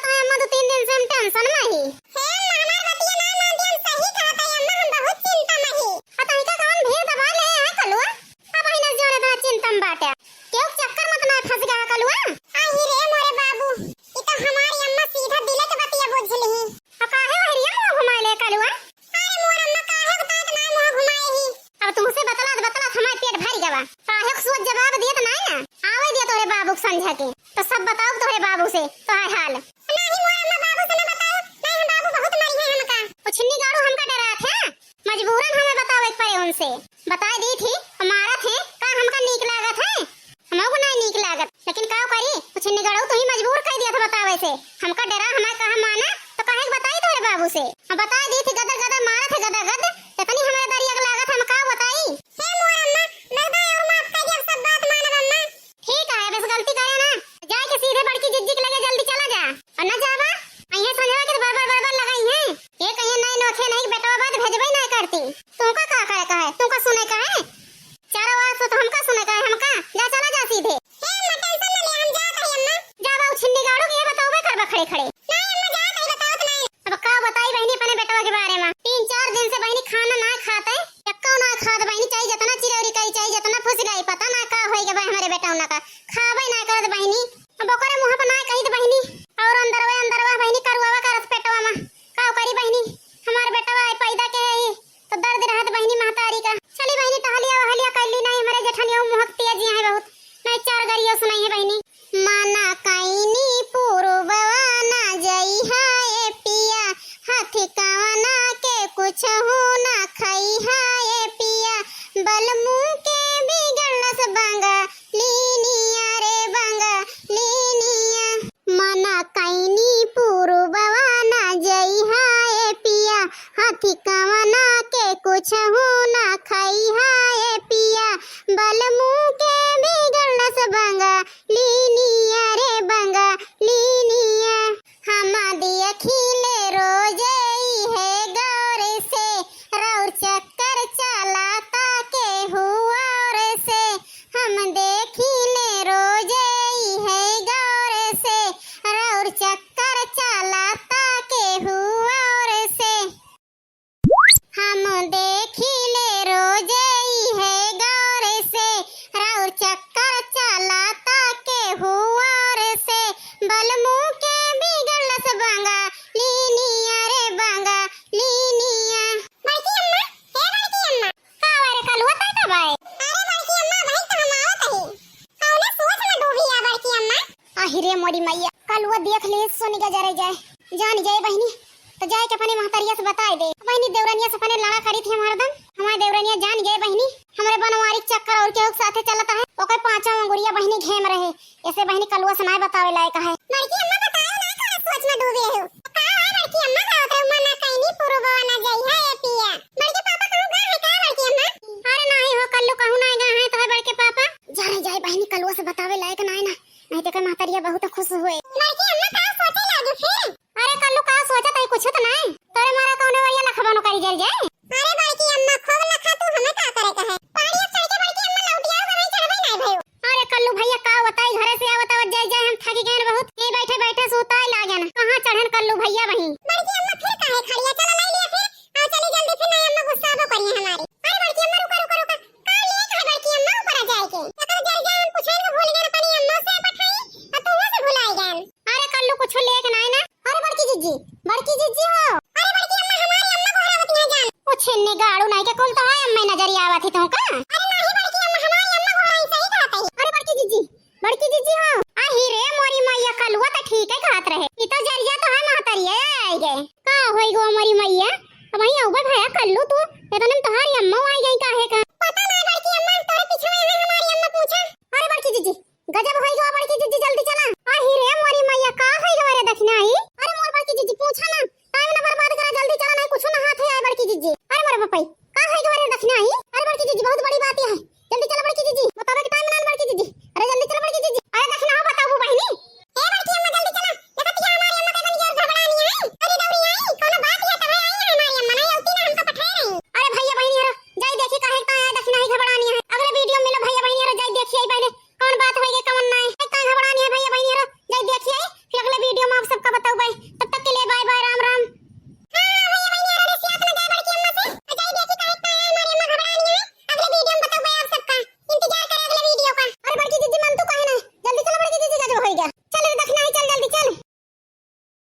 तो है अम्मा 2-3 दिन से हम टेंशन में ही। हे हमार बतिया ना मान दियन सही कहत है अम्मा, हम बहुत चिंता में ही। पता का कौन भीड़ दबा ले है कलुआ। अब ही न जोड़े था चिंता में बाटे। क्यों चक्कर मत ना फंस गया कलुआ। आई रे मोरे बाबू, ई तो हमारी अम्मा सीधा दिले के बतिया बुझली। अब काहे वहरिया मुंह घुमाए ले कलुआ। अरे मोर अम्मा काहे बतात ना मुंह घुमाए ही। अब तुमसे बतला हमार पेट भर गवा। काहे को सोच जवाब दियत नहीं ना। आवे दिया तोरे बाबू को समझा के। तो सब बताओ तोरे बाबू से तो है हाल। नहीं मोर अम्मा बाबू से न बताओ। नहीं हम बाबू बहुत मरी है हमका। ओ छिन्नी गाड़ू हमका डरात है। मजबूरन हमें बतावे पड़े उनसे। बता दी थी हमारा थे का हमका नीक लागत है। हमको नहीं नीक लागत, लेकिन का करी ओ छिन्नी गाड़ू तू ही मजबूर कर दिया था बतावे से। हमका डरा हमार कहा माना तो काहे बताई तोरे बाबू से। हम बता दी थी गदर गदर मारत है गदर गद। इतनी हमारे दरिया के लागत हम का बताई। हे मोर अम्मा लगदा और माफ कर दिया सब बात मानब अम्मा। ठीक है बस गलती करे ना जाए के सीधे बड़की जिज्जी के लगे जल्दी चला जा। और न जावा अइहे समझवा के बार-बार लगाई है। ये कहिए नहीं नोखे नहीं बेटवा बात भेजबे नहीं करती। तुमका का करे का है, तुमका सुने का है। चारों आवाज तो हमका सुने का है। हमका जा चला जा सीधे। हे अम्मा टेंशन न ले हम जात है अम्मा। जावा उ छिन्नी गाड़ू के बताओबे करबा खड़े खड़े। नहीं अम्मा जात है बतावत नहीं। अब का बताई बहनी अपने बेटवा के बारे में। 3-4 दिन से बहनी खाना ना खाते। टक्का ना खाद बहनी चाहिए जितना चिरौरी करी चाहिए जितना फुसलाई पता ना का होई के भाई हमारे बेटा उना का खावे ना करत बहनी। अब ओकरे मुंह पर ना कही त बहनी और अंदरवा बहनी करवावा करत पेटवा में का करी बहनी। हमार बेटवा है पैदा के है तो दर्द रहत बहनी महतारी का। चली बहनी टहलिया वहलिया कैली नहीं हमारे जेठनियो मुहक तेज है बहुत। नहीं 4 गरियो सुनाई है बहनी। माना काईनी पूर्ववा ना जई है पिया हाथी कावना के कुछ हो ना खाई है पिया बलमू के बिगड़स बांगा लीनिया रे बांगा लीनिया। माना काईनी पूर्ववा ना जई है पिया हाथी कावना के कुछ हो ना खाई है पिया बलमू के बिगड़स बांगा लीनिया रे बांगा लीनिया। हम देखिले रोजई है गौर से रौर चक्कर चलाता के हुआ और से। हम देखिले रोजई है गौर से रौर चक्कर चलाता के हुआ और से। हम देखिले रोजई है गौर से रौर चक्कर चलाता के हुआ और से बलमू के बिगड़स बांगा लीनिया रे बांगा लीनिया। बड़की अम्मा हे बड़की अम्मा का वारे कलुआ ता का भाई। अरे बड़की अम्मा भाई तो हम आवत है कौन सोच में डूबी आ बड़की अम्मा। आहिरे मोरी मैया कलुआ देख ले सोनी का जरे जाए जान जाए बहनी तो जाए के अपने महतरिया से बताई दे। बहनी देवरानिया से अपने लड़ा करी थी हमारदम। हमारे देवरानिया जान गए बहनी हमारे बनवारी चक्कर और के साथे चलता है ओके 5 अंगुरिया बहनी घेम रहे। ऐसे बहनी कलुआ से ना बतावे लायक है। बड़की अम्मा बताओ ना कौन सोच में डूबे हो। का है बड़की अम्मा का होता मना कहीं पूर्ववा ना गई है ये पिया। बड़के पापा कहूं गा है का बड़की अम्मा। अरे नहीं हो कल्लू कहूं ना गा है तो है बड़के पापा जाए बहनी कलुआ से बतावे लायक ना है ना नहीं तो के महतरिया बहुत खुश हुए। बड़की अम्मा का सोचे लागे फिर। अरे कल्लू का सोचा तई कुछ तो नहीं तोरे मारा कौन वरिया लखबनो करी जल जाए। अरे बड़की अम्मा खूब लखा तू हमें का करे का है पानी चढ़ के बड़की अम्मा लौटिया हमें चढ़बे नहीं भयो। अरे कल्लू भैया का बताई घरे से आवत जाए हम थक गए बहुत। ये बैठे बैठे सोताई लागे ना कहां चढ़न कल्लू भैया वही। बड़की अम्मा फिर काहे खड़िया चला ले लिया फिर आओ चली जल्दी फिर नहीं अम्मा गुस्सा हो करिए हमारी। अरे बड़की अम्मा रुका का ले है बड़की अम्मा ऊपर आ जाए के अगर जल जाए हम पूछे को भूल गए अपनी अम्मा से पठाई और तू से भुलाई गए। अरे कल्लू कुछ लेके नहीं ना। अरे बड़की जीजी हो। अरे बड़की अम्मा हमारी अम्मा को हरावत नहीं जान ओ छिन्नी गाड़ू नहीं के कुल तो है अम्मा नजर आवत ही तो का। अरे नहीं बड़की अम्मा हमारी अम्मा को हराई सही कहत है। अरे बड़की जीजी हो। आही रे मोरी मैया कलुआ तो ठीक है कहत रहे ई तो जरिया तो है महतरिया आई गए का होई गो मोरी मैया। अब वही औबे भया कल्लू तू इतने में तुम्हारी अम्मा आई गई काहे का।